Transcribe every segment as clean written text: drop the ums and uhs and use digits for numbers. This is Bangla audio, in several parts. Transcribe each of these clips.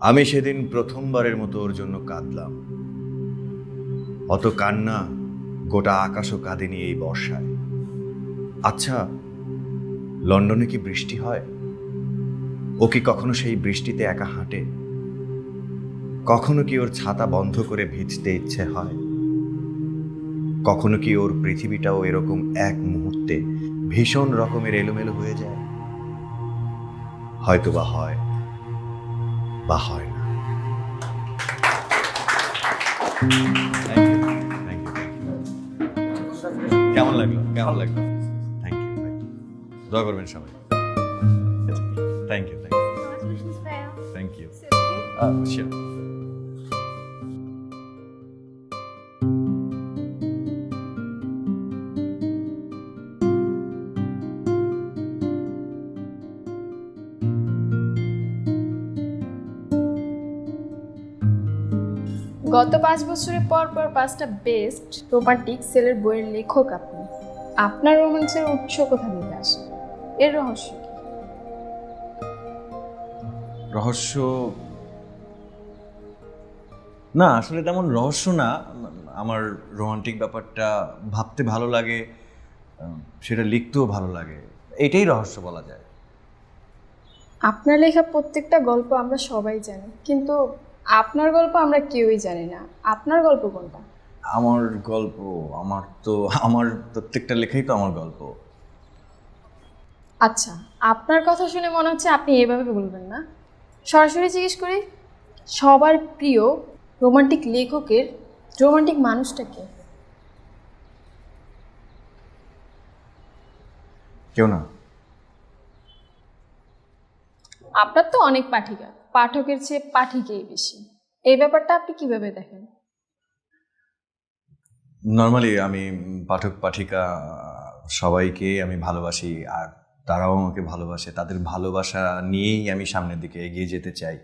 আমি সেদিন প্রথমবারের মতো ওর জন্য কাঁদলাম। অত কান্না গোটা আকাশও কাঁদেনি এই বর্ষায়। আচ্ছা, লন্ডনে কি বৃষ্টি হয়? ও কি কখনো সেই বৃষ্টিতে একা হাঁটে? কখনো কি ওর ছাতা বন্ধ করে ভিজতে ইচ্ছে হয়? কখনো কি ওর পৃথিবীটাও এরকম এক মুহূর্তে ভীষণ রকমের এলোমেলো হয়ে যায়? হয়তো বা হয় বা হয় না। কেমন লাগলো? কেমন লাগলো? থ্যাংক ইউ ভাই, দোয়া করবেন সবাই। Thank you, thank you, thank you. Sure. গত 5 বছরে পর পর 5টা বেস্ট রোমান্টিক সেলের বইয়ের লেখক আপনি। আপনার রোমান্সের উৎস কোথা থেকে আসে? এর রহস্য কি? রহস্য না, আসলে তেমন রহস্য না। আমার রোমান্টিক ব্যাপারটা ভাবতে ভালো লাগে, সেটা লিখতেও ভালো লাগে, এটাই রহস্য বলা যায়। আপনার লেখা প্রত্যেকটা গল্প আমরা সবাই জানি, কিন্তু আপনার গল্প আমরা কেউই জানি না। আপনার গল্প কোনটা? আমার গল্প, আমার প্রত্যেকটা লেখাই তো আমার গল্প। আচ্ছা, আপনার কথা শুনে মনে হচ্ছে আপনি এভাবে বলবেন না। সরাসরি জিজ্ঞেস করি, সবার প্রিয় রোমান্টিক লেখকের রোমান্টিক মানুষটাকে? কেউ না। আপনার তো অনেক পাঠিকা, পাঠকের চেয়ে পাঠিকেই বেশি। এই ব্যাপারটা আপনি কিভাবে দেখেন? নর্মালি আমি পাঠক পাঠিকা সবাইকে আমি ভালোবাসি, আর তারাও আমাকে ভালোবাসে। তাদের ভালোবাসা নিয়েই আমি সামনের দিকে এগিয়ে যেতে চাই।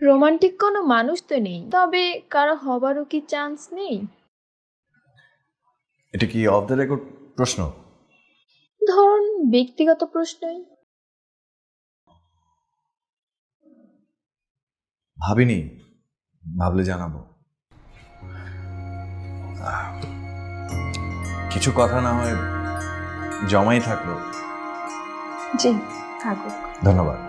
রোমান্টিক কোনো মানুষ তো নেই, তবে কারো হবারও কি চান্স নেই? এটা কি অফ দ্য রেকর্ড প্রশ্ন? ধরুন ব্যক্তিগত প্রশ্নই। ভাবিনি, ভাবলে জানাবো। কিছু কথা না হয় জমাই থাকলো। জি, থাকুক। ধন্যবাদ।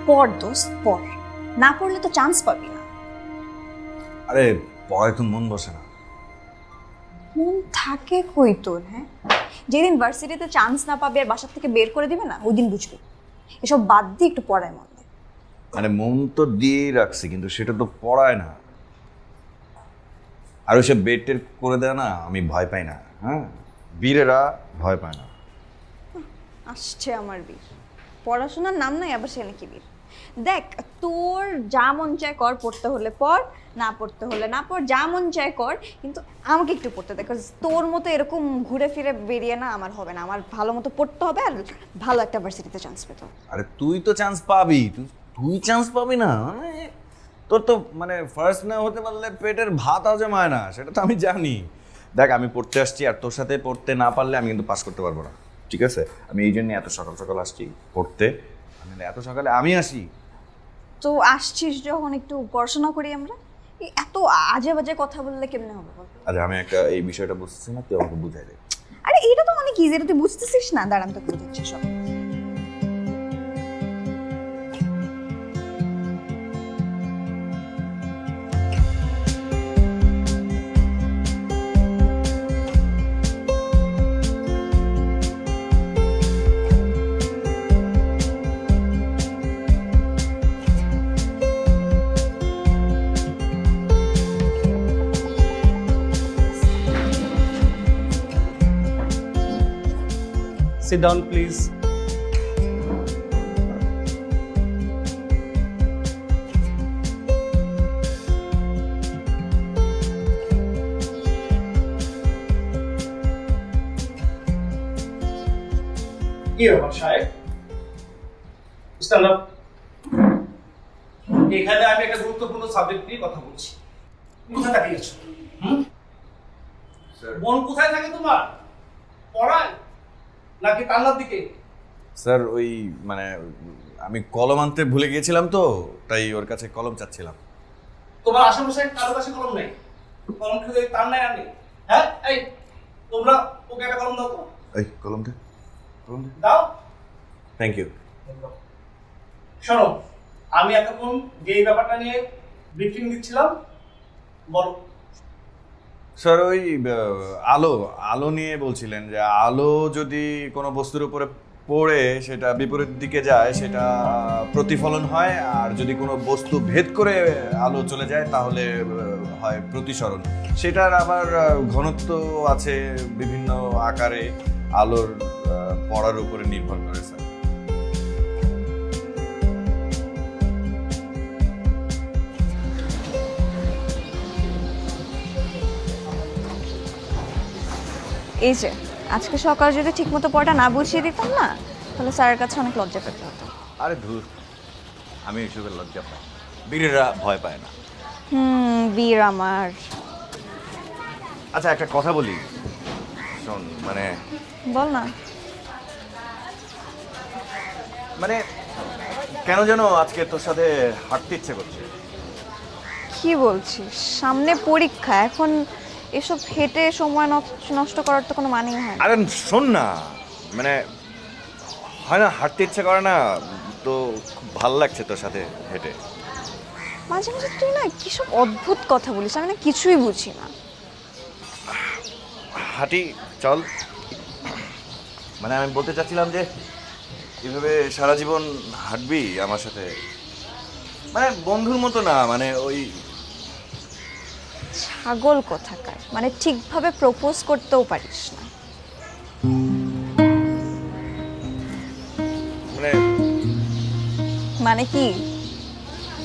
পড় দোস্ত পড়, না পড়লে তো চান্স পাবি না। আরে পড়ায় তো মন বসে না। মন থাকে কই তোর? হ্যাঁ, যেদিন ভার্সিটিতে চান্স না পাবি আর বাসার থেকে বের করে দিবে না, ওই দিন বুঝবি। এসব বাদ দিয়ে একটু পড়ায় মন দে। মানে মন তো দিয়েই রাখছি, কিন্তু সেটা তো পড়ায় না। আর ওইসব বেড টেড করে দেয় না, আমি ভয় পাই না। হ্যাঁ, বীরেরা ভয় পায় না। আসছে আমার বীর, পড়াশোনার নাম নাই আবার সে নাকি বীর। দেখ, তোর যা মন চায় কর, পড়তে হলে পড়, না পড়তে হলে না পড়, যা মন চায় কর, কিন্তু আমাকে একটু পড়তে দেখ। তোর মতো এরকম ঘুরে ফিরে বেরিয়ে না আমার হবে না। আমার ভালো মতো পড়তে হবে আর ভালো একটা ভার্সিটিতে চান্স পেতে হবে। আরে তুই তো চান্স পাবি, তুই চান্স পাবি না মানে তোর তো মানে ফার্স্ট না হতে পারলে পেটের ভাত হজমায় না, সেটা তো আমি জানি। দেখ, আমি পড়তে আসছি, আর তোর সাথে পড়তে না পারলে আমি কিন্তু পাস করতে পারবো না, ঠিক আছে? আমি এই জন্য এত সকাল সকাল আসছি পড়তে। মানে এত সকালে আমি আসি। তো আসছিস যখন, একটু পড়াশোনা করি আমরা। এই এত আজে বাজে কথা বললে কেমনে হবে বল? আরে আমি একটা এই বিষয়টা বুঝতেছি না, তুই আমাকে বুঝাই দে। আরে এটা তো অনেক ইজি, এটা তুই বুঝতেছিস না। দাঁড়ান তো বুঝাচ্ছি সব। Sit down, please. কি ব্যাপার সাহেব? Stand up. এখানে আমি একটা গুরুত্বপূর্ণ সাবজেক্ট নিয়ে কথা বলছি। কোথায় তাকিয়েছো? মন কোথায় থাকে তোমার? পড়ায় নাকি কান্নার দিকে? স্যার ওই মানে আমি কলম আনতে ভুলে গিয়েছিলাম তো, তাই ওর কাছে কলম চাচ্ছিলাম। তোমার আশেপাশে কারো কাছে কলম নেই? কলম খুঁজে তার নাই আনি? হ্যাঁ, এই তোমরা ওকে একটা কলম দাও তো। এই কলমটা দাও। Thank you. শোনো, আমি এতক্ষণ যে এই ব্যাপারটা নিয়ে ব্রিফিং দিচ্ছিলাম, বলো। স্যার ওই আলো আলো নিয়ে বলছিলেন যে আলো যদি কোনো বস্তুর উপরে পড়ে সেটা বিপরীত দিকে যায় সেটা প্রতিফলন হয়, আর যদি কোনো বস্তু ভেদ করে আলো চলে যায় তাহলে হয় প্রতিসরণ। সেটার আবার ঘনত্ব আছে বিভিন্ন আকারে, আলোর পড়ার উপরে নির্ভর করে স্যার। এই যে আজকে সকালে যদি ঠিকমতো পড়াটা না বুঝিয়ে দিতাম না, তাহলে স্যারের কাছে অনেক লজ্জা পেতে হতো। আরে ধুর, আমি এসবের লজ্জা পাই, বীরেরা ভয় পায় না। বীর আমার। আচ্ছা একটা কথা বলি শোন, মানে বল না। মানে কেন যেন আজকে তোর সাথে হাঁটতে ইচ্ছে করছে। কি বলছিস? সামনে পরীক্ষা, এখন এসব হেঁটে সময় নষ্ট করার তো কোনো মানেই হয় না। আরে শোন না, মানে হয় না হাঁটতে ইচ্ছে করে না তো, খুব ভালো লাগছে তোর সাথে হেঁটে। মাঝে মাঝে তুই না কি সব অদ্ভুত কথা বলিস, আমি না কিছুই বুঝি না। হাঁটি চল। মানে আমি বলতে চাচ্ছিলাম যে এভাবে সারা জীবন হাঁটবি আমার সাথে, মানে বন্ধুর মতো না, মানে ওই ছাগল কোথাকার, মানে ঠিকভাবে প্রপোজ করতেও পারিস না। মানে মানে কি?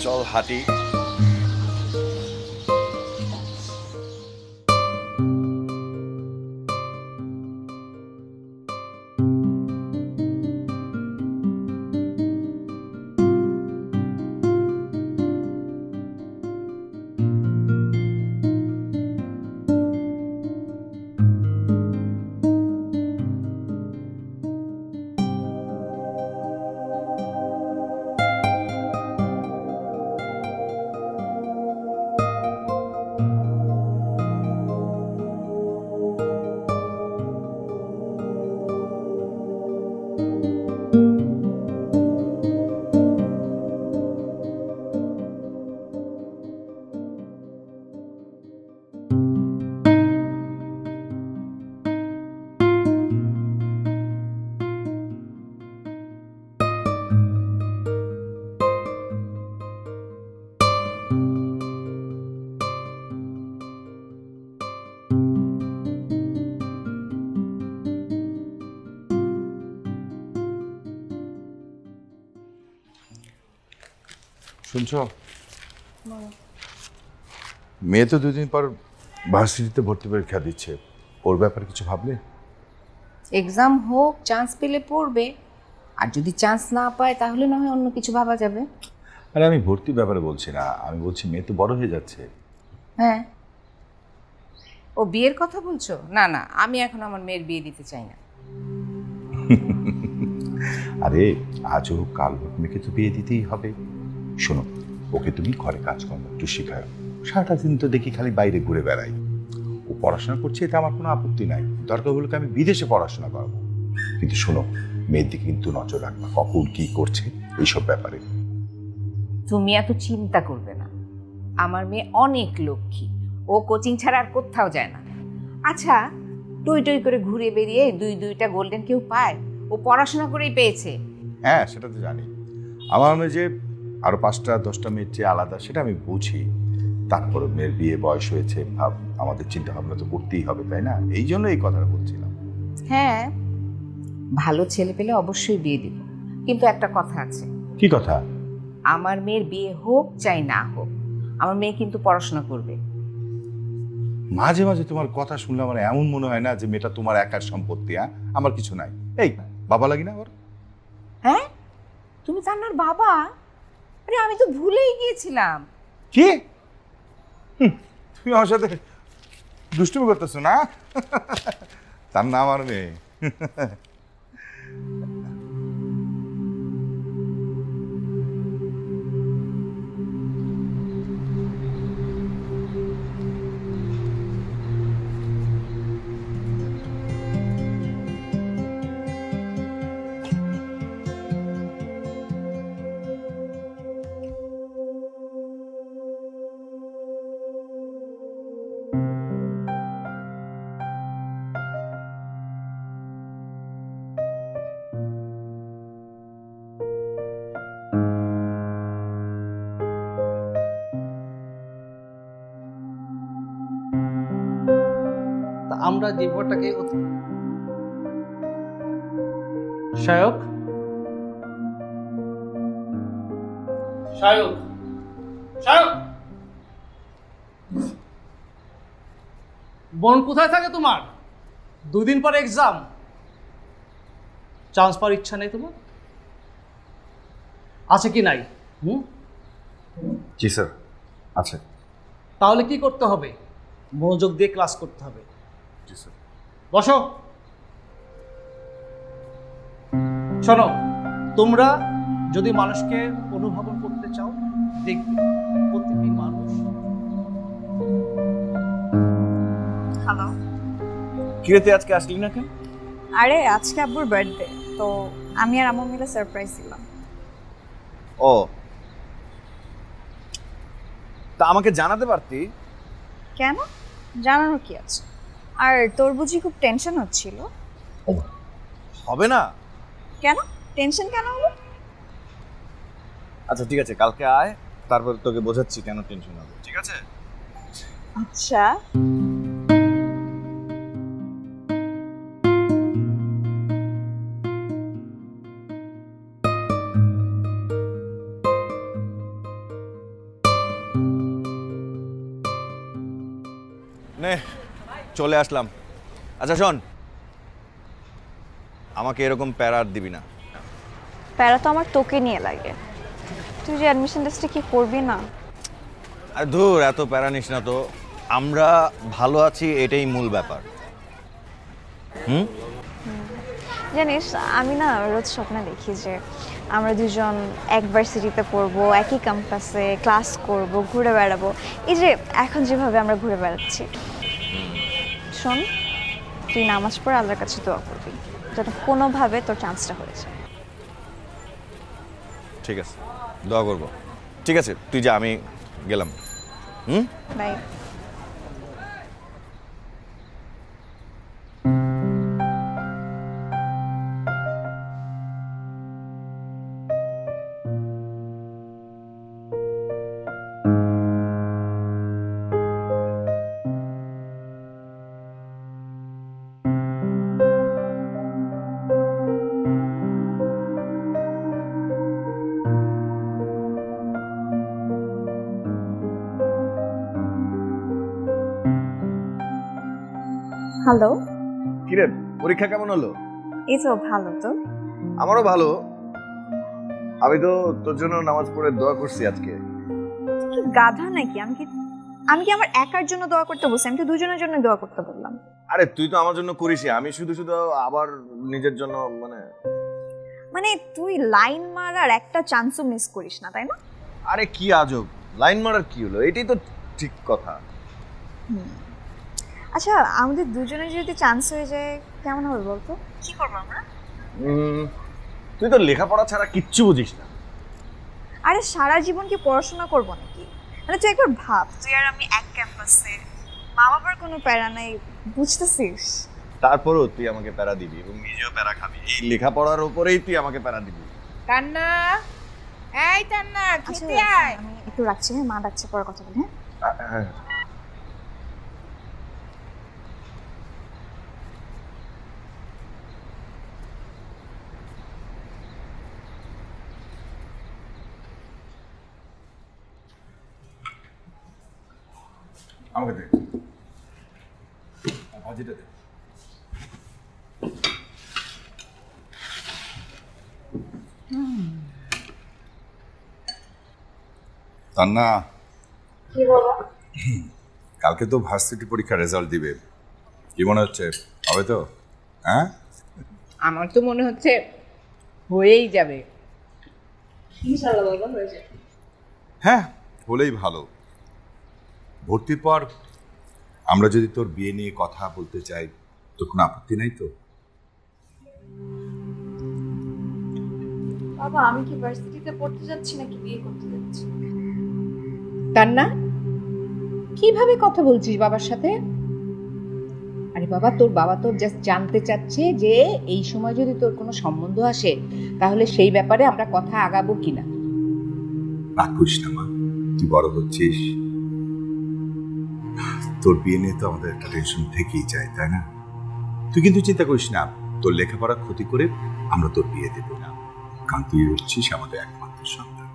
চল হাঁটি। শুনছ, মেয়ে তো দুদিন পর ভার্সিটিতে ভর্তি পরীক্ষা দিচ্ছে, ওর ব্যাপারে কিছু ভাবলে? এক্সাম হোক, চান্স পেলে পড়বে, আর যদি চান্স না পায় তাহলে না হয় অন্য কিছু ভাবা যাবে। আরে আমি ভর্তির ব্যাপারে বলছি না, আমি বলছি মেয়ে তো বড় হয়ে যাচ্ছে। হ্যাঁ, ও বিয়ের কথা বলছো? না না, আমি এখন আমার মেয়ের বিয়ে দিতে চাই না। আরে আজ হোক কাল হোক মেয়েকে তো বিয়ে দিতেই হবে। শোনো, ওকে তুমি ঘরে কাজকর্ম একটু শেখাও, সারাটা দিন তো দেখি খালি বাইরে ঘুরে বেড়াই। ও পড়াশোনা করছে এতে আমার কোনো আপত্তি নাই, দরকার হলে আমি বিদেশে পড়াশোনা করবো, কিন্তু শোনো মেয়ের দিকে কিন্তু নজর রাখবা, কখন কি করছে এইসব ব্যাপারে। তুমি এত চিন্তা করবে না, আমার মেয়ে অনেক লক্ষ্মী, ও কোচিং ছাড়া আর কোথাও যায় না। আচ্ছা, টই টই করে ঘুরে বেরিয়ে দুইটা গোল্ডেন কেউ পায়? ও পড়াশোনা করেই পেয়েছে। হ্যাঁ সেটা তো জানি, আমার মেয়ে যে আরো 5টা-10টা মেয়ের চেয়ে আলাদা সেটা আমি বুঝি, তারপরে মেয়ের বিয়ে বয়স হয়েছে, ভাব আমাদের চিন্তা ভাবনা তো করতেই হবে, তাই না? এই জন্য এই কথাটা বলছিলাম। হ্যাঁ, ভালো ছেলে পেলে অবশ্যই বিয়ে দিব, কিন্তু একটা কথা আছে, কি কথা? আমার মেয়ের বিয়ে হোক চাই না হোক, আমার মেয়ে কিন্তু পড়াশোনা করবে। মাঝে মাঝে তোমার কথা শুনলে আমার এমন মনে হয় না যে মেয়েটা তোমার একার সম্পত্তি। হ্যাঁ, আমার কিছু নাই। এই বাবা লাগি না ওর? হ্যাঁ, তুমি তান্নার বাবা? আরে আমি তো ভুলেই গিয়েছিলাম। কি তুমি আমার সাথে দুষ্টুমি করতেছো না? তার নাম আমার মেয়ে। তা আমরা যে ব্যাপারটাকে শায়ক শায়ক শায়ক বোন কোথায় থাকে তোমার? 2 দিন পরে এক্সাম, চান্স পাওয়ার ইচ্ছা নেই তোমার? আছে কি নাই? জি স্যার, আছে। তাহলে কি করতে হবে? মনোযোগ দিয়ে ক্লাস করতে হবে। জি স্যার। বসো। শোনো, তোমরা যদি মানুষকে অনুধাবন করতে চাও, দেখবে প্রতিটি মানুষ। হ্যালো। কিরে তুই আজকে আসলি না কেন? আরে আজকে আব্বুর বার্থডে, তো আমি আর আম্মু মিলে সারপ্রাইজ দিলাম। ও, তা আমাকে জানাতে পারতি। কেন? জানানোর কি আছে? আর তোর বুঝি খুব টেনশন হচ্ছিল? হবে না? কেন টেনশন কেন হলো? আচ্ছা ঠিক আছে, কালকে আয়, তারপর তোকে বোঝাচ্ছি কেন টেনশন হবে। ঠিক আছে? আচ্ছা। নে চলে আসলাম। আচ্ছা শোন, আমাকে এরকম প্যারা আর দিবি না। প্যারা তো আমার তোকে নিয়ে লাগে। তুই যে অ্যাডমিশন টেস্টে কি করবি না? আর ধুর, এত প্যারা নিস না তো। আমরা ভালো আছি, এটাই মূল ব্যাপার। জানিস, আমি না রোজ স্বপ্নে দেখি যে আমরা দুজন এক ভার্সিটিতে পড়বো, একই ক্যাম্পাসে ক্লাস করব, ঘুরে বেড়াবো। এই যে এখন যেভাবে আমরা ঘুরে বেড়াচ্ছি। শোন, তুই নামাজ পড়ে আল্লাহর কাছে দোয়া করবি যাতে কোনোভাবে তোর চান্সটা হয়ে যায়। ঠিক আছে, দোয়া করবো। ঠিক আছে, তুই যা, আমি গেলাম। বাই। হ্যালো। কিরে, পরীক্ষা কেমন হলো? এই তো ভালো। তো আমারও ভালো। আমি তো তোর জন্য নামাজ পড়ে দোয়া করছি আজকে। কি গাধা নাকি? আমি কি আমার একার জন্য দোয়া করতে বলছি? আমি তো দুজনের জন্য দোয়া করতে বললাম। আরে তুই তো আমার জন্য করিস, আমি শুধু শুধু আবার নিজের জন্য মানে তুই লাইন মারার একটা চান্সও মিস করিস না, তাই না? আরে কি আজব, লাইন মারার কি হলো? এটাই তো ঠিক কথা। আচ্ছা, আমাদের দুজনের যদি চান্স হয়ে যায় কেমন হবে বলতো? কি করবো আমরা? তুই তো লেখাপড়া ছাড়া কিচ্ছু বুঝিস না। আরে সারা জীবন কি পড়াশোনা করবো নাকি? মানে তুই একবার ভাব, তুই আর আমি এক ক্যাম্পাসে, মা বাবার কোনো প্যারা নাই, বুঝতেছিস? তারপরেও তুই আমাকে প্যারা দিবি এবং নিজেও প্যারা খাবি। এই লেখাপড়ার উপরেই তুই আমাকে প্যারা দিবি। তান্না, এই তান্না, আচ্ছা, খেতে আয়। আমি একটু রাখছি, হ্যাঁ, মা ডাকছে, পরে কথা বলি। হ্যাঁ। আমাকে দে ভাজিটা দে। তান্না, কালকে তো ভার্সিটি পরীক্ষার রেজাল্ট দিবে, কি মনে হচ্ছে হবে তো? হ্যাঁ আমার তো মনে হচ্ছে হয়েই যাবে। হ্যাঁ, হলেই ভালো। ভর্তির পর আমরা যদি তোর বিয়ে নিয়ে কথা বলতে চাই, তোর কোনো আপত্তি নাই তো? বাবা, আমি কি ভার্সিটিতে পড়তে যাচ্ছি নাকি বিয়ে করতে যাচ্ছি? তার না, কিভাবে কথা বলছিস বাবার সাথে? আরে বাবা, তোর বাবা তো জাস্ট জানতে চাচ্ছে যে এই সময় যদি তোর কোনো সম্বন্ধ আসে তাহলে সেই ব্যাপারে আমরা কথা আগাবো কিনা। রাগ করিস না মা, তুই বড় হচ্ছিস, তোর বিয়ে নিয়ে তো আমাদের একটা টেনশন থেকেই যায়, তাই না? তুই কিন্তু চিন্তা করিস না, তোর লেখাপড়া ক্ষতি করে আমরা তোর বিয়ে দেব না, কারণ তুই হচ্ছিস আমাদের একমাত্র সন্তান।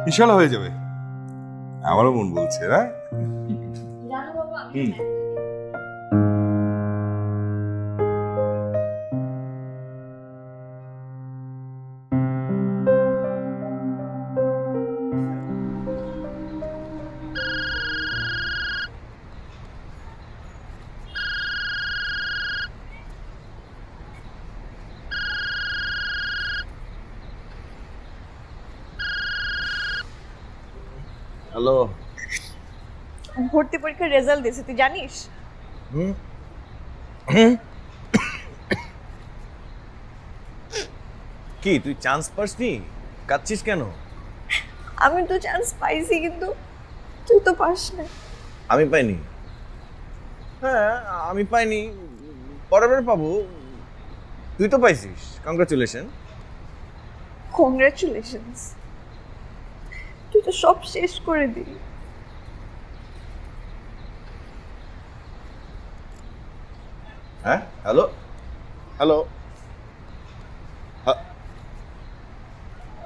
ইনশাল্লাহ হয়ে যাবে, আমারও মন বলছে। না জানো বাবা, আমি হ্যালো। ভর্তি পরীক্ষার রেজাল্ট দিয়েছে, তুই জানিস? কি তুই চান্স পাসনি? কাঁদছিস কেন? আমি তো চান্স পাইছি, কিন্তু তুই তো পাস না। আমি পাইনি? হ্যাঁ, আমি পাইনি, পরের বার পাবো। তুই তো পাইছিস, কংগ্রাচুলেশন। কংগ্রাচুলেশনস, তুই তো সব শেষ করে দিলি। হ্যাঁ, হ্যালো হ্যালো।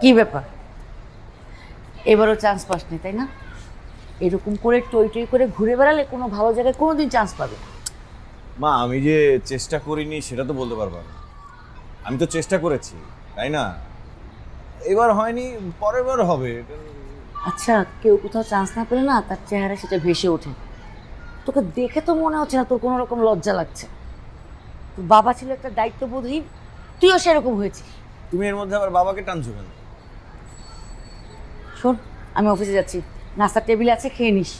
কি ব্যাপার, এবারও চান্স পাসনি তাই না? এরকম করে টই টই করে ঘুরে বেড়ালে কোনো ভালো জায়গায় কোনোদিন চান্স পাবে না। মা, আমি যে চেষ্টা করিনি সেটা তো বলতে পারবো না। আমি তো চেষ্টা করেছি, তাই না? এবার হয়নি, পরের বার হবে। আচ্ছা, কেউ কোথাও চান্স না পেলে না তার চেহারা সেটা ভেসে ওঠে। তোকে দেখে তো মনে হচ্ছে না তোর কোনো রকম লজ্জা লাগছে। তোর বাবা ছিল একটা দায়িত্ববোধহীন, তুইও সেরকম হয়েছিস। তুমি এর মধ্যে আবার বাবাকে টানছো কেন? শোন, আমি অফিসে যাচ্ছি, নাস্তার টেবিল আছে, খেয়ে নিস।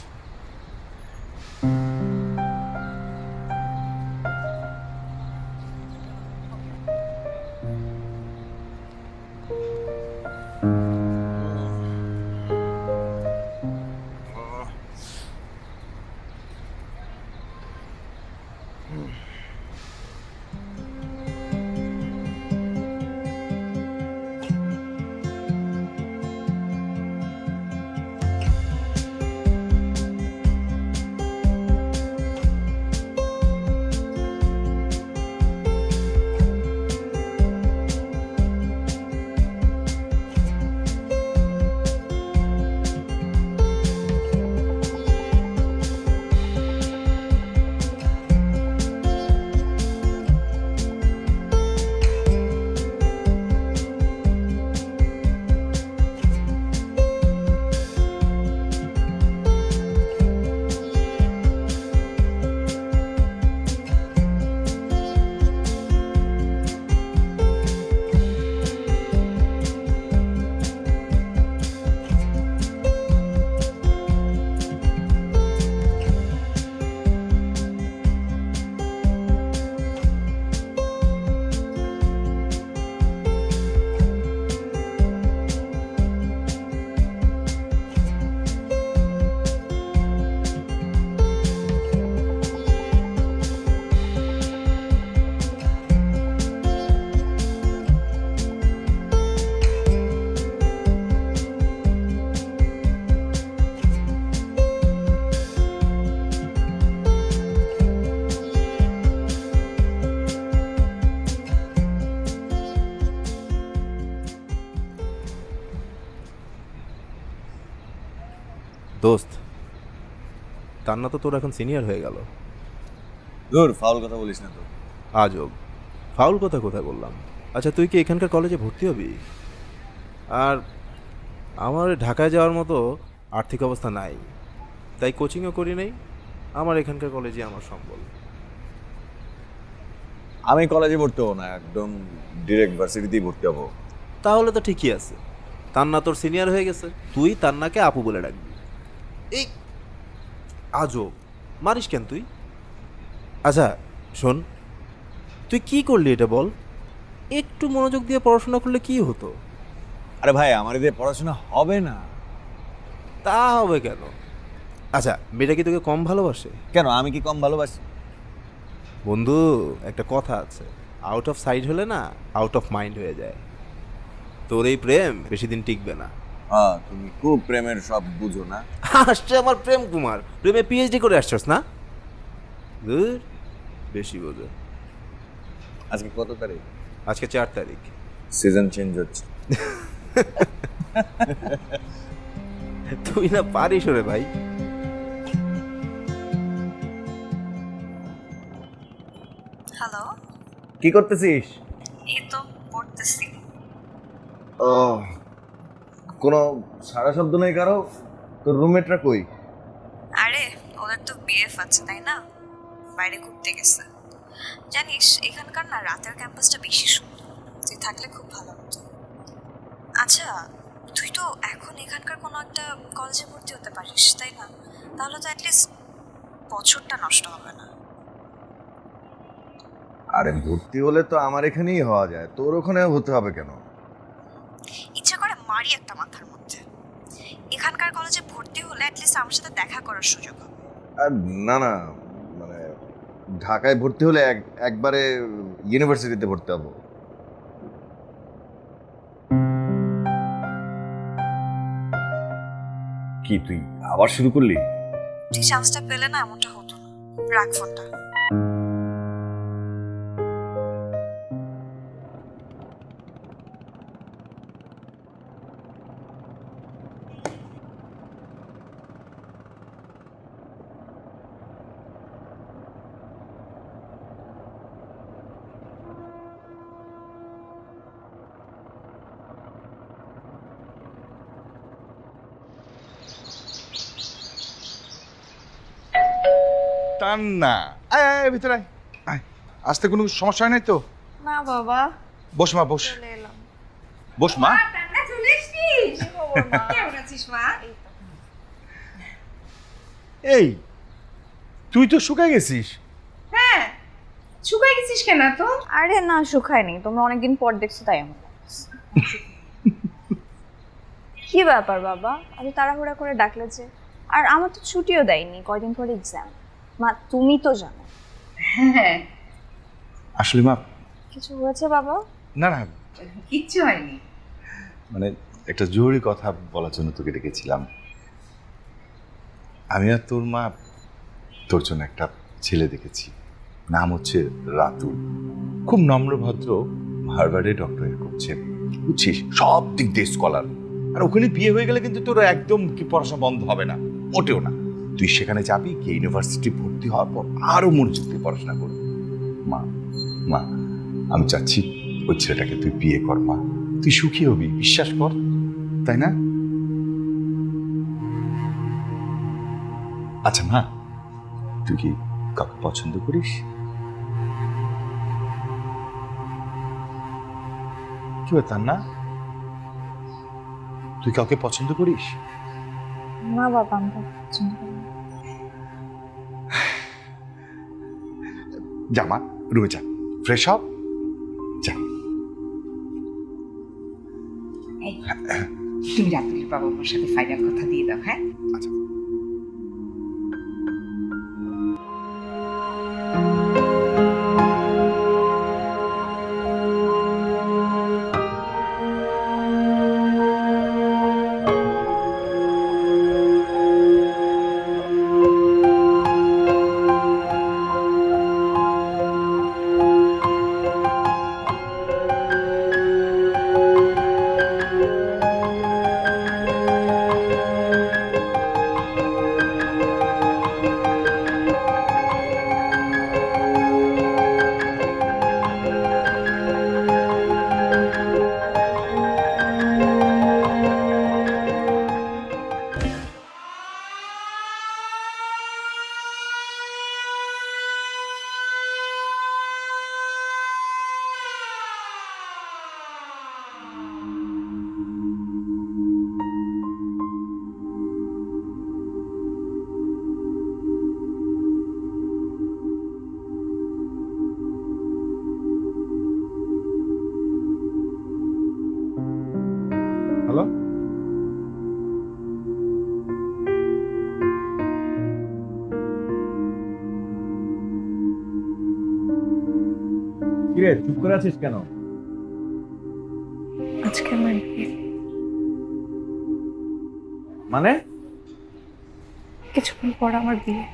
দোস্ত, তান্না তো তোর এখন সিনিয়র হয়ে গেল। দূর, ফাউল কথা বলিস না তো। আজব, ফাউল কথা কোথায় বললাম? আচ্ছা, তুই কি এখানকার কলেজে ভর্তি হবি? আর আমার ঢাকায় যাওয়ার মতো আর্থিক অবস্থা নাই, তাই কোচিংও করি নাই। আমার এখানকার কলেজে আমার সম্বল। আমি কলেজে ভর্তি হবো না, একদম ডিরেক্ট ভার্সিটিতেই ভর্তি হবো। তাহলে তো ঠিকই আছে, তান্না তোর সিনিয়র হয়ে গেছে, তুই তান্নাকে আপু বলে ডাকবি। এই আজব, মারিস কেন তুই? আচ্ছা শোন, তুই কি করলি এটা বল। একটু মনোযোগ দিয়ে পড়াশোনা করলে কি হতো? আরে ভাই, আমার এদের পড়াশোনা হবে না। তা হবে কেন? আচ্ছা, মেয়েটা কি তোকে কম ভালোবাসে? কেন, আমি কি কম ভালোবাসি? বন্ধু, একটা কথা আছে, আউট অফ সাইড হলে না আউট অফ মাইন্ড হয়ে যায়। তোর এই প্রেম বেশি দিন টিকবে না। হ্যাঁ, তুমি খুব প্রেমের সব বুঝো না। আসছে আমার প্রেম কুমার, প্রেমে পিএইচডি করে আসছস না? দূর, বেশি বোঝো। আজকে কত তারিখ? আজকে 4 তারিখ। সিজন চেঞ্জ হচ্ছে। তুই না পারিস রে ভাই। হ্যালো, কি করতেছিস? এই তো পড়তেছি। ও, কোনো সারা শব্দ নেই কারো? তোর রুমমেটরা কই? আরে ওদের তো বিএফ আছে তাই না, বাইরে ঘুরতে গেছে। জানিস এখানকার না রাতের ক্যাম্পাসটা বেশি সুন্দর, তুই থাকলে খুব ভালো হতো। আচ্ছা, তুই তো এখন এখানকার কোনো একটা কলেজে ভর্তি হতে পারিস তাই না? তাহলে তো অ্যাটলিস্ট বছরটা নষ্ট হবে না। আরে ভর্তি হলে তো আমার এখানেই হওয়া যায়, তোর ওখানে হতে হবে কেন? ইচ্ছা করে মারি একটা মাথার মধ্যে। এখানকার কলেজে ভর্তি হলে অ্যাটলিস্ট আমার সাথে দেখা করার সুযোগ হবে। আর না না, মানে ঢাকায় ভর্তি হলে একবারে ইউনিভার্সিটিতে ভর্তি হবো। কি তুই আবার শুরু করলি? তুই চান্সটা পেলে না এমনটা হতো না। রাখ ফোনটা। তান্না, আয় আয় আয়, ভিতরে আয়। আয়, আসতে কোনো সমস্যা হয় নাই তো? না বাবা, বস মা, বস। চলে এলাম। বস মা। কেমন আছিস মা? এই, তুই তো শুকায় গেছিস। হ্যাঁ, শুকাই গেছিস কেন তো? আরে না, শুকায়নি, তোমরা অনেকদিন পর দেখছো তাই আমার। কি ব্যাপার বাবা, আমি তাড়াহুড়া করে ডাকলে যে? আর আমার তো ছুটিও দেয়নি, কয়দিন পরে এক্সাম। মা তুমি তো জানো। হ্যাঁ, আসলে মা, কিছু হয়েছে বাবা? না না, কিচ্ছু হয়নি। মানে একটা জরুরি কথা বলার জন্য তোকে ডেকেছিলাম। আমি আর তোর মা তোর জন্য একটা ছেলে দেখেছি, নাম হচ্ছে রাতুল। খুব নম্র ভদ্র, হার্ভার্ডে ডক্টরেট করছে, বুঝছিস, সব দিক দিয়ে স্কলার। আর ওখানে বিয়ে হয়ে গেলে কিন্তু তোর একদম কি পড়াশোনা বন্ধ হবে না, মোটেও না। তুই সেখানে যাবি, গিয়ে ইউনিভার্সিটি ভর্তি হওয়ার পর আরো মনোযোগ দিয়ে পড়াশোনা করবি। মা মা, আমি চাচ্ছি ওই ছেলেটাকে তুই বিয়ে কর মা, তুই সুখী হবি, বিশ্বাস কর, তাই না? আচ্ছা মা, তুই কি কাউকে পছন্দ করিস? কি ব্যাপার না, তুই কাউকে পছন্দ করিস? না বাবা, আমি তো পছন্দ করি না। যা মা, রুমে যা, ফ্রেশ হও, যা। এই, তুমি রাতুলের বাবা মার সাথে ফাইনাল কথা দিয়ে দাও। হ্যাঁ, আচ্ছা। হ্যালো? কিরে চুপ করে আছিস কেন? আজকে আমার বিয়ে। মানে কিছুক্ষণ পর আমার বিয়ে।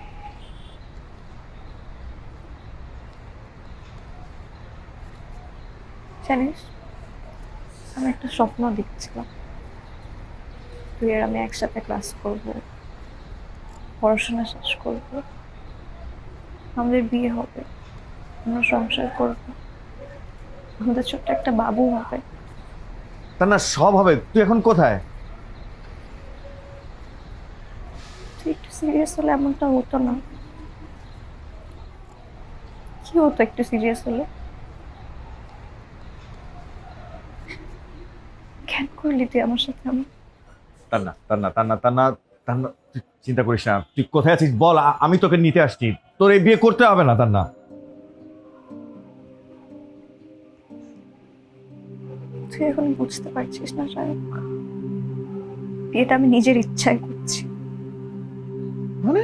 জানিস, আমি একটা স্বপ্ন দেখছিলাম, তুই আর আমি একসাথে ক্লাস করব, পড়াশোনা শেষ করব, আমাদের বিয়ে হবে, আমরা সংসার করব, আমাদের ছোট্ট একটা বাবু হবে। তা না সব হবে, তুই এখন কোথায়? তুই একটু সিরিয়াস হলে এমনটা হতো না। কি হতো একটু সিরিয়াস হলে? কেন করলি তুই আমার সাথে এমন? তান্না তুই চিন্তা করিস না, তুই কোথায় আছিস বল, আমি তোকে নিতে আসছি, তোর এই বিয়ে করতে হবে না তান্না। তুই এখন বুঝতে পারছিস না শায়ক, বিয়েটা আমি নিজের ইচ্ছায় করছি। মানে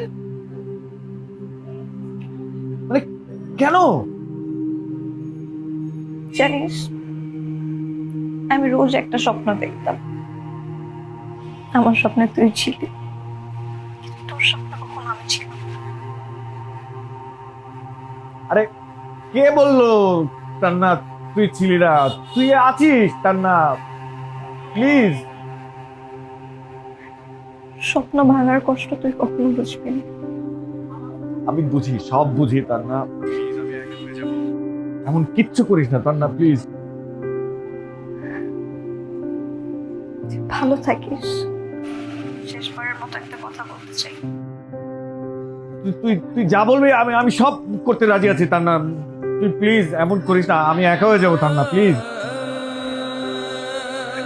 মানে কেন? জানিস, আমি রোজ একটা স্বপ্ন দেখতাম, আমার স্বপ্নে তুই ছিলি, কিন্তু তোর স্বপ্নে কখনো আমি ছিলাম না। আরে কে বললো তান্না তুই ছিলি না? তুই আছিস তান্না, প্লিজ। স্বপ্ন ভাঙার কষ্ট তুই কখনো বুঝবি না। আমি বুঝি, সব বুঝি তান্না, এমন কিচ্ছু করিস না তান্না, প্লিজ। তুই ভালো থাকিস, শেষবারের মতো একটা কথা বলতে চাই। তুই তুই যা বলবি আমি আমি সব করতে রাজি আছি তান্না, তুই প্লিজ এমন করিস না, আমি একা হয়ে যাবো তান্না, প্লিজ।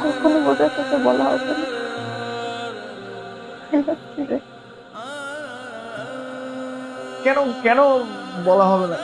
কখনো বোঝা তোকে বলা হবে না, I love you রে। কেন কেন বলা হবে না?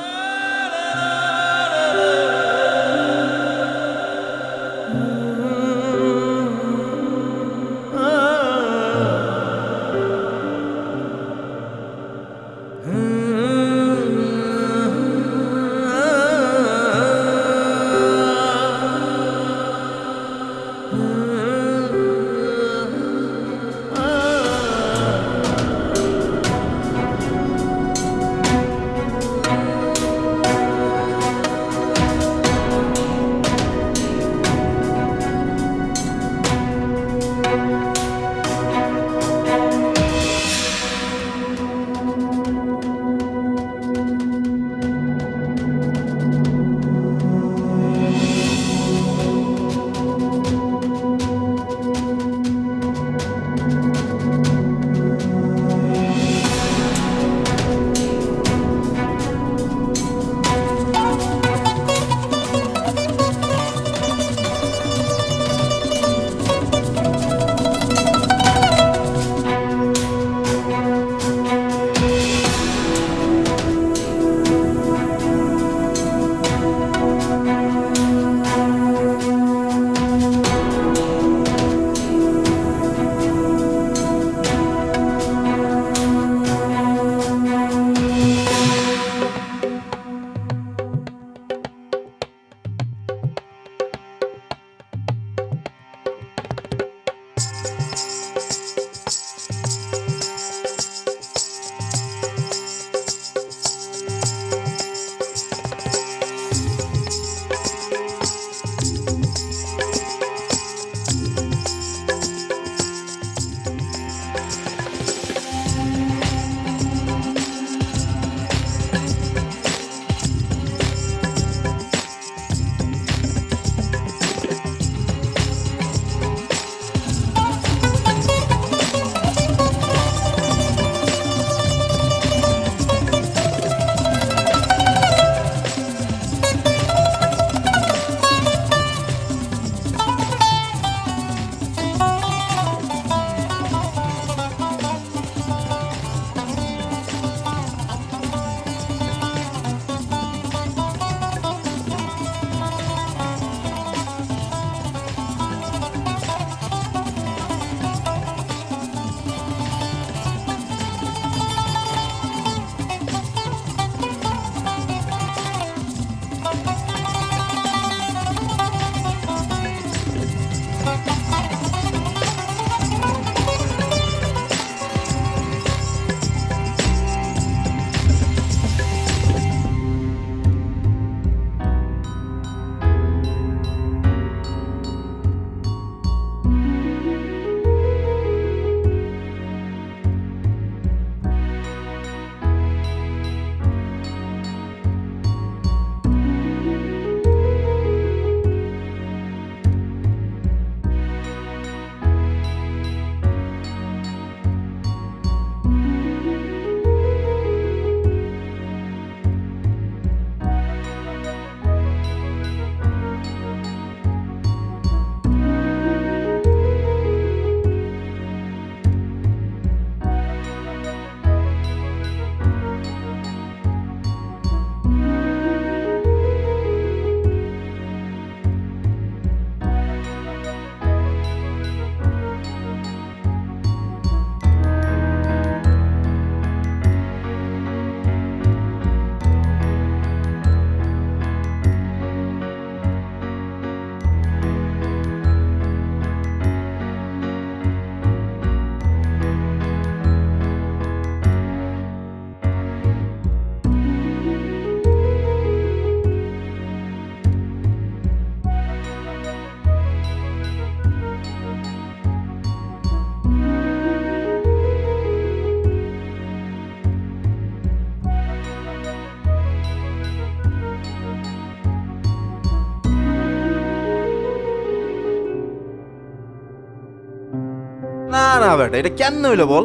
না না বেটা, এটা কেন হইলো বল?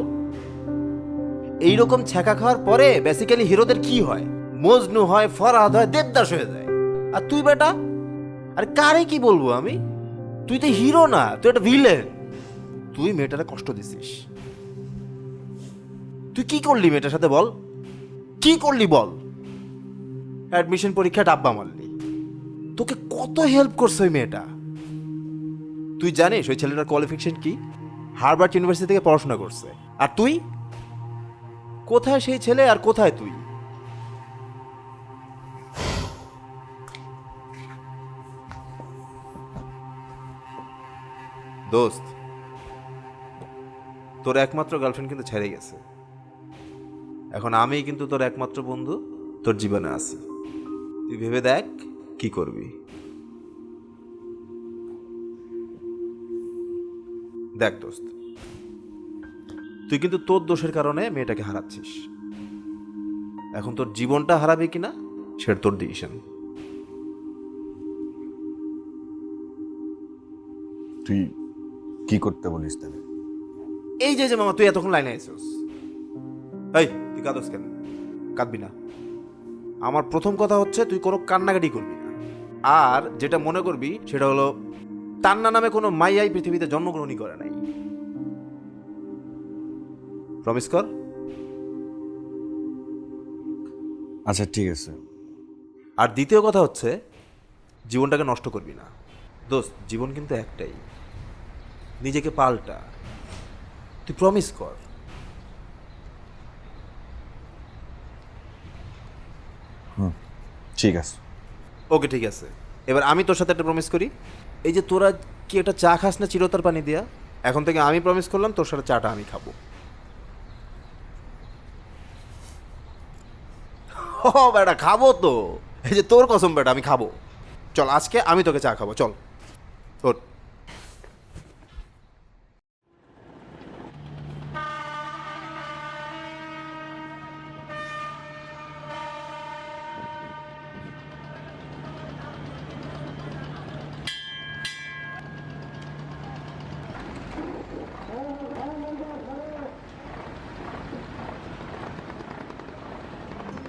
এইরকম ছ্যাঁকা খাওয়ার পরে বেসিক্যালি হিরোদের কি হয়? মজনু হয়, ফরহাদ হয়, দেবদাস হয়ে যায়। আর তুই বেটা, আরে কারে কি বলবো আমি? তুই তো হিরো না, তুই একটা ভিলেন। তুই মেয়েটারে কষ্ট দিছিস। তুই কি করলি মেয়েটার সাথে বল? কি করলি বল? অ্যাডমিশন পরীক্ষা ডাব্বা মারলি। তোকে কত হেল্প করছে ওই মেয়েটা। তুই জানিস ওই ছেলেটার কোয়ালিফিকেশন কি? হার্ভার্ড ইউনিভার্সিটি থেকে পড়াশোনা করছে। আর তুই কোথায় সেই ছেলে আর কোথায় তুই? দোস্ত, তোর একমাত্র গার্লফ্রেন্ড কিন্তু ছেড়ে গেছে। এখন আমি কিন্তু তোর একমাত্র বন্ধু তোর জীবনে আছি। তুই ভেবে দেখ কি করবি। দেখ দোস্ত, তুই কিন্তু তোর দোষের কারণে মেয়েটাকে হারাচ্ছিস। এখন তোর জীবনটা হারাবে কিনা সেটা তোর ডিসিশন। তুই কি করতে বলিস তাহলে? এই যে মামা, তুই এতক্ষণ লাইনে আছিস। এই তুই কাঁদস কেন? কাঁদবি না। আমার প্রথম কথা হচ্ছে তুই কোনো কান্নাকাটি করবি না। আর যেটা মনে করবি সেটা হলো তান্না নামে কোনো মাইয়াই পৃথিবীতে জন্মগ্রহণই করে নাই। প্রমিস কর। আচ্ছা ঠিক আছে। আর দ্বিতীয় কথা হচ্ছে জীবনটাকে নষ্ট করবি না। দোস্ত, জীবন কিন্তু একটাই, নিজেকে পাল্টা। তুই প্রমিস কর। ঠিক আছে। ওকে ঠিক আছে। এবার আমি তোর সাথে একটা প্রমিস করি। এই যে তোরা কি একটা চা খাস না চিরতার পানি দিয়া, এখন থেকে আমি প্রমিস করলাম তোর সাথে চাটা আমি খাবো। ও বেটা, খাবো তো। এই যে তোর কসম বেটা, আমি খাবো। চল, আজকে আমি তোকে চা খাবো। চল ওঠ।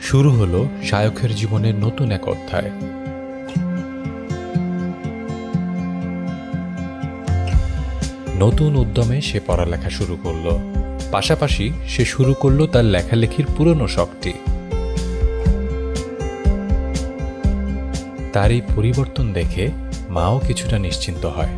শুরু হলো শায়খের জীবনের নতুন এক অধ্যায়। নতুন উদ্যমে সে পড়ালেখা শুরু করলো, পাশাপাশি সে শুরু করলো তার লেখালেখির পুরনো শখটি। তার এই পরিবর্তন দেখে মাও কিছুটা নিশ্চিন্ত হয়।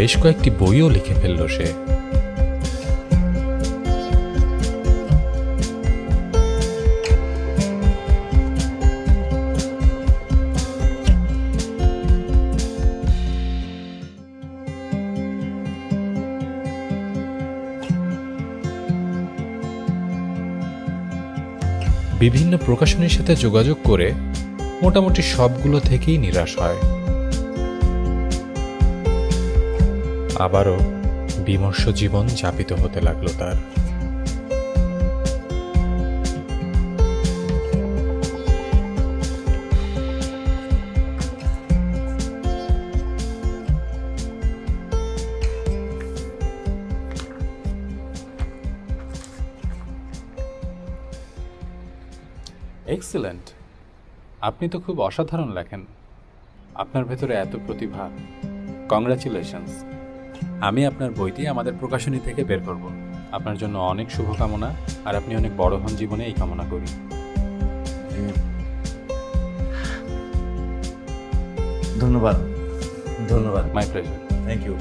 বেশ কয়েকটি বইও লিখে ফেলল সে। বিভিন্ন প্রকাশনীর সাথে যোগাযোগ করে মোটামুটি সবগুলো থেকেই নিরাশ হয়। আবারও বিমর্ষ জীবন যাপিত হতে লাগলো তার। এক্সেলেন্ট, আপনি তো খুব অসাধারণ লেখেন। আপনার ভেতরে এত প্রতিভা, কংগ্রাচুলেশনস। আমি আপনার বইটি আমাদের প্রকাশনী থেকে বের করব। আপনার জন্য অনেক শুভকামনা, আর আপনি অনেক বড় হন জীবনে, এই কামনা করি। ধন্যবাদ, ধন্যবাদ। My pleasure. Thank you.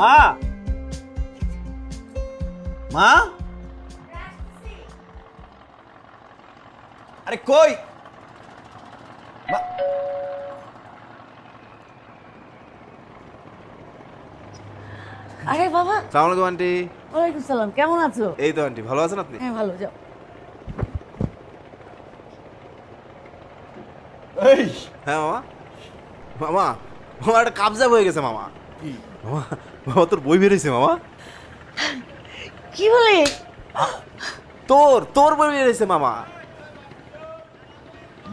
মা, মা, আরে কই? আরে বাবা, সালাম আলাইকুম আন্টি। ওয়ালাইকুম সালাম, কেমন আছো? এই তো আন্টি, ভালো আছেন আপনি? হ্যাঁ ভালো, যাও। এই হ্যাঁ মামা। মামা, মামা একটা কাবজা হয়ে গেছে মামা। মামা, মামা তোর বই বেরিয়েছে মামা। কি বলে? তোর বই বেরিয়েছে মামা।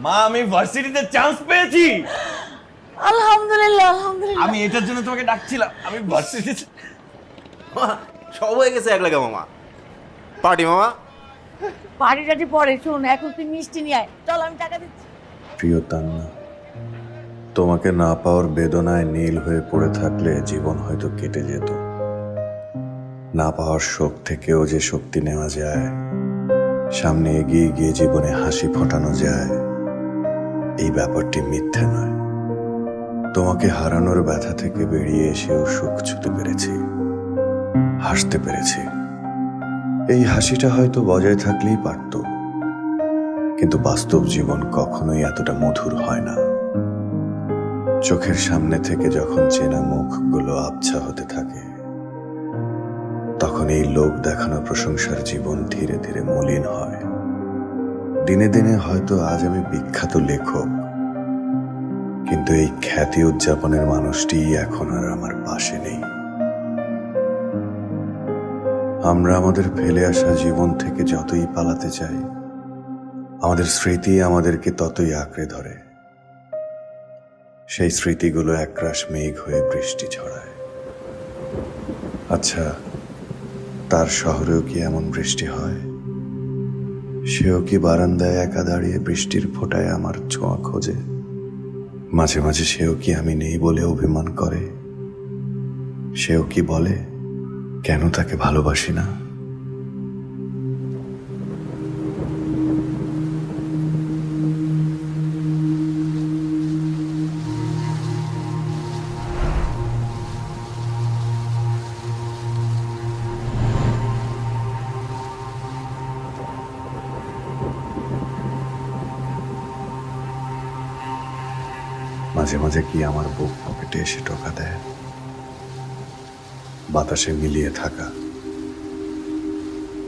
মা, আমি ভার্সিটিতে চান্স পেয়েছি। আলহামদুলিল্লাহ, আলহামদুলিল্লাহ। আমি এটার জন্য তোমাকে ডাকছিলাম। আমি ভার্সিটিতে মামা, সব হয়ে গেছে এক লাগে মামা। পার্টি মামা। পার্টি টাটি পরে, শোন এখন তুই মিষ্টি নিয়ে আয়, চল আমি টাকা দিচ্ছি। প্রিয় তান্না, তোমাকে না পাওয়ার বেদনায় নীল হয়ে পড়ে থাকলে জীবন হয়তো কেটে যেত। না পাওয়ার শোক থেকেও যে শক্তি নেওয়া যায়, সামনে এগিয়ে গিয়ে জীবনে হাসি ফোটানো যায়, এই ব্যাপারটি মিথ্যে নয়। তোমাকে হারানোর ব্যথা থেকে বেরিয়ে এসেও সুখ ছুতে পেরেছি, হাসতে পেরেছি। এই হাসিটা হয়তো বজায় থাকলেই পারত, কিন্তু বাস্তব জীবন কখনোই এতটা মধুর হয় না। চোখের সামনে থেকে যখন চেনা মুখগুলো আবছা হতে থাকে, তখন এই লোক দেখানো প্রশংসার জীবন ধীরে ধীরে মলিন হয়। দিনে দিনে হয়তো আজ আমি বিখ্যাত লেখক, কিন্তু এই খ্যাতি উদযাপনের মানুষটি এখন আর আমার পাশে নেই। আমরা আমাদের ফেলে আসা জীবন থেকে যতই পালাতে চাই, আমাদের স্মৃতি আমাদেরকে ততই আঁকড়ে ধরে। সেই স্মৃতিগুলো একরাশ মেঘ হয়ে বৃষ্টি ছড়ায়। আচ্ছা, তার শহরেও কি এমন বৃষ্টি হয়? সেও কি বারান্দায় একা দাঁড়িয়ে বৃষ্টির ফোঁটায় আমার ছোঁয়া খোঁজে? মাঝে মাঝে সেও কি আমি নেই বলে অভিমান করে? সেও কি বলে কেন তাকে ভালোবাসি না? মাঝে মাঝে কি আমার বুক পকেটে এসে টোকা দেয়? বাতাসে মিলিয়ে থাকা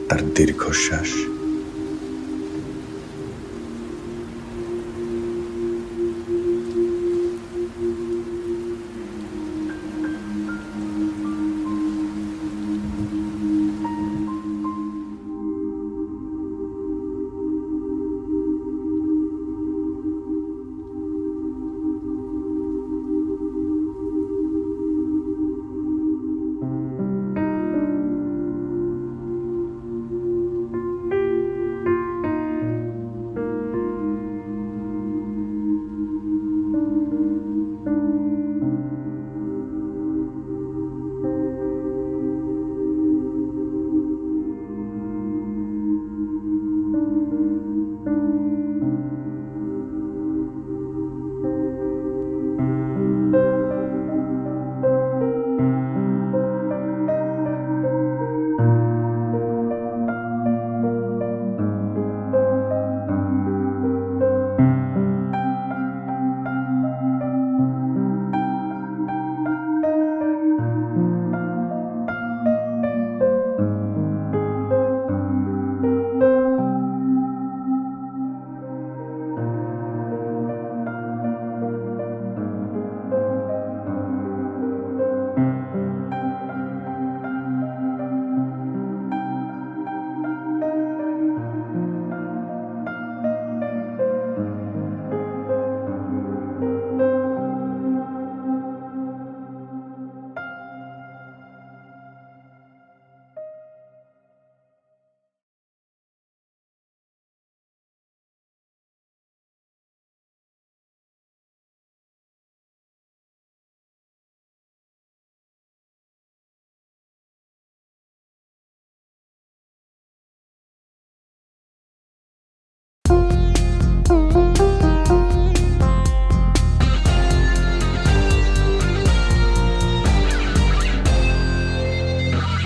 তার দীর্ঘশ্বাস,